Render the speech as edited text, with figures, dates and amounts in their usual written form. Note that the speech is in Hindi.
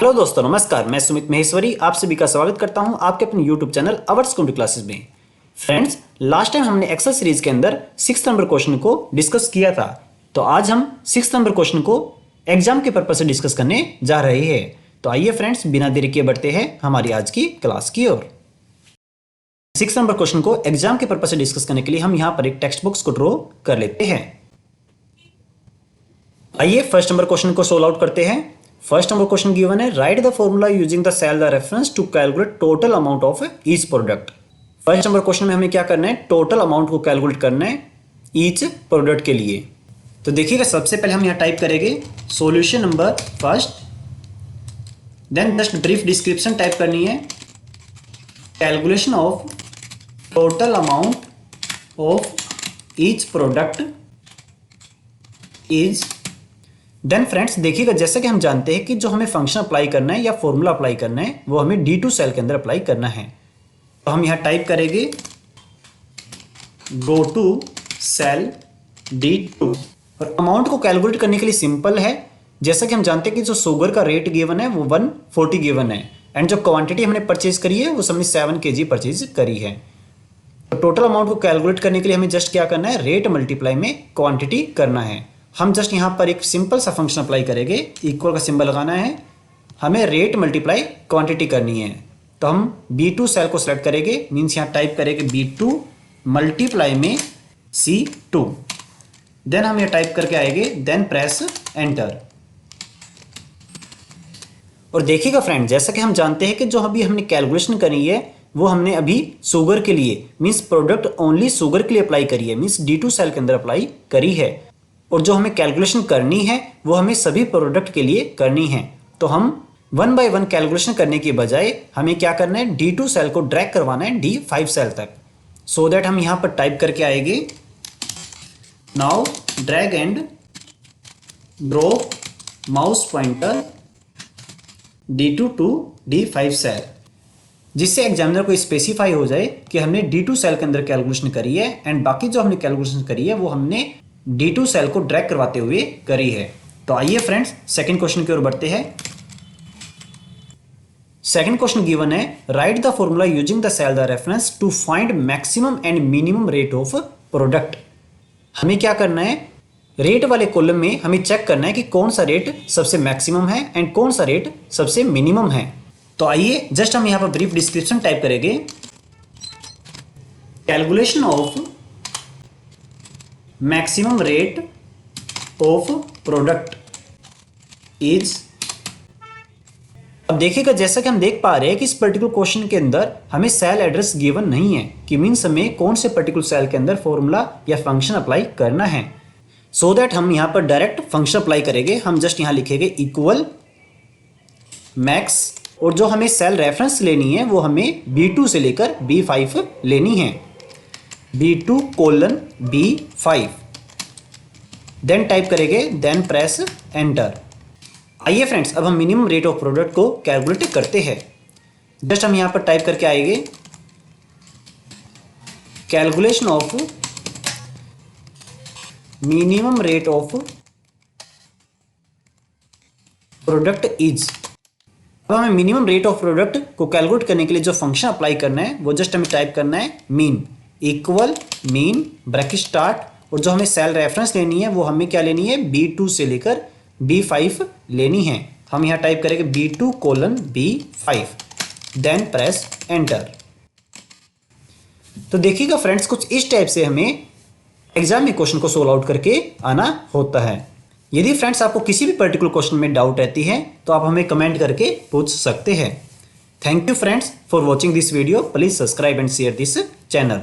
हेलो दोस्तों, नमस्कार। मैं सुमित महेश्वरी आप सभी का स्वागत करता हूं आपके अपने YouTube channel ours computer classes में। फ्रेंड्स, लास्ट टाइम हमने एक्सेल सीरीज के अंदर 6 नंबर क्वेश्चन को डिस्कस किया था, तो आज हम 6 नंबर क्वेश्चन को एग्जाम के पर्पज से डिस्कस करने जा रहे हैं। तो आइए फ्रेंड्स, बिना देरी किए बढ़ते हैं हमारी आज की क्लास की ओर। 6 नंबर क्वेश्चन को एग्जाम के पर्पज से डिस्कस करने के लिए हम यहाँ पर एक टेक्स्ट बुक्स को ड्रॉ कर लेते हैं। आइए फर्स्ट नंबर क्वेश्चन को सोल्व आउट करते हैं। फर्स्ट नंबर क्वेश्चन गिवन है, write the formula using the cell the reference to calculate total amount of each product. First number question में हमें क्या करना है, टोटल अमाउंट को कैलकुलेट करना है ईच प्रोडक्ट के लिए। तो देखिएगा, सबसे पहले हम यहाँ टाइप करेंगे solution number first, then just brief description type करनी है, calculation of total amount of each product is. Then friends देखिएगा, जैसा कि हम जानते हैं कि जो हमें फंक्शन अप्लाई करना है या फॉर्मूला अप्लाई करना है वो हमें D2 सेल के अंदर अप्लाई करना है। तो हम यहाँ टाइप करेंगे गो टू सेल D2। और अमाउंट को कैलकुलेट करने के लिए सिंपल है, जैसा कि हम जानते हैं कि जो शुगर का रेट गिवन है वो 140 गिवन है, एंड जो क्वांटिटी हमने परचेज करी है वो हमने 7 kg परचेज करी है। तो टोटल अमाउंट को कैलकुलेट करने के लिए हमें जस्ट क्या करना है, रेट मल्टीप्लाई में क्वांटिटी करना है। हम जस्ट यहाँ पर एक सिंपल सा फंक्शन अप्लाई करेंगे, इक्वल का सिंबल लगाना है, हमें रेट मल्टीप्लाई क्वांटिटी करनी है। तो हम B2 सेल को सिलेक्ट करेंगे, मीन्स यहाँ टाइप करेंगे B2 मल्टीप्लाई में C2, देन हम ये टाइप करके आएंगे, देन प्रेस एंटर। और देखिएगा फ्रेंड, जैसा कि हम जानते हैं कि जो अभी हमने कैलकुलेशन करी है वो हमने अभी शुगर के लिए, मीन्स प्रोडक्ट ओनली शुगर के लिए अप्लाई करी है, मीन्स D2 सेल के अंदर अप्लाई करी है। और जो हमें कैलकुलेशन करनी है वो हमें सभी प्रोडक्ट के लिए करनी है। तो हम 1 बाय 1 कैलकुलेशन करने की बजाय हमें क्या करना है, D2 सेल को ड्रैग करवाना है D5 सेल तक। सो दैट हम यहाँ पर टाइप करके आएंगे, now drag and drop mouse pointer D2 to D5 cell, जिससे एग्जामिनर को स्पेसिफाई हो जाए कि हमने D2 सेल के अंदर कैलकुलेशन करी है, एंड बाकी जो हमने कैलकुलेशन करी है वो हमने D2 सेल को ड्रैग करवाते हुए करी है। तो आइए फ्रेंड्स सेकंड क्वेश्चन की ओर बढ़ते हैं। सेकंड क्वेश्चन गिवन है, write the formula using the cell the reference to find maximum and minimum rate of product. हमें क्या करना है, रेट वाले कॉलम में हमें चेक करना है कि कौन सा रेट सबसे मैक्सिमम है एंड कौन सा रेट सबसे मिनिमम है। तो आइए जस्ट हम यहां पर ब्रीफ डिस्क्रिप्शन टाइप करेंगे, calculation of maximum rate of product is. अब देखिएगा, जैसा कि हम देख पा रहे हैं कि इस पर्टिकुलर क्वेश्चन के अंदर हमें सेल एड्रेस गिवन नहीं है कि मीन्स हमें कौन से पर्टिकुलर सेल के अंदर फॉर्मूला या फंक्शन अप्लाई करना है। सो दैट हम यहां पर डायरेक्ट फंक्शन अप्लाई करेंगे। हम जस्ट यहां लिखेंगे इक्वल मैक्स, और जो हमें सेल रेफरेंस लेनी है वो हमें B2 से लेकर B5 लेनी है, B2 colon B5, then type करेंगे, देन प्रेस एंटर। आइए फ्रेंड्स, अब हम मिनिमम रेट ऑफ प्रोडक्ट को कैलकुलेट करते हैं। जस्ट हम यहां पर टाइप करके आएंगे, calculation of minimum rate of product is. अब हमें मिनिमम रेट ऑफ प्रोडक्ट को कैलकुलेट करने के लिए जो फंक्शन अप्लाई करना है वो जस्ट हमें टाइप करना है mean, equal mean bracket start, और जो हमें सेल रेफरेंस लेनी है वो हमें क्या लेनी है, B2 से लेकर B5 लेनी है। हम यहां टाइप करेंगे B2 colon B5, then press enter. तो देखिएगा फ्रेंड्स, कुछ इस टाइप से हमें एग्जाम में क्वेश्चन को सोल्व आउट करके आना होता है। यदि फ्रेंड्स आपको किसी भी पर्टिकुलर क्वेश्चन में डाउट रहती है तो आप हमें कमेंट करके पूछ सकते हैं। Thank you friends for watching this video. Please subscribe and share this channel.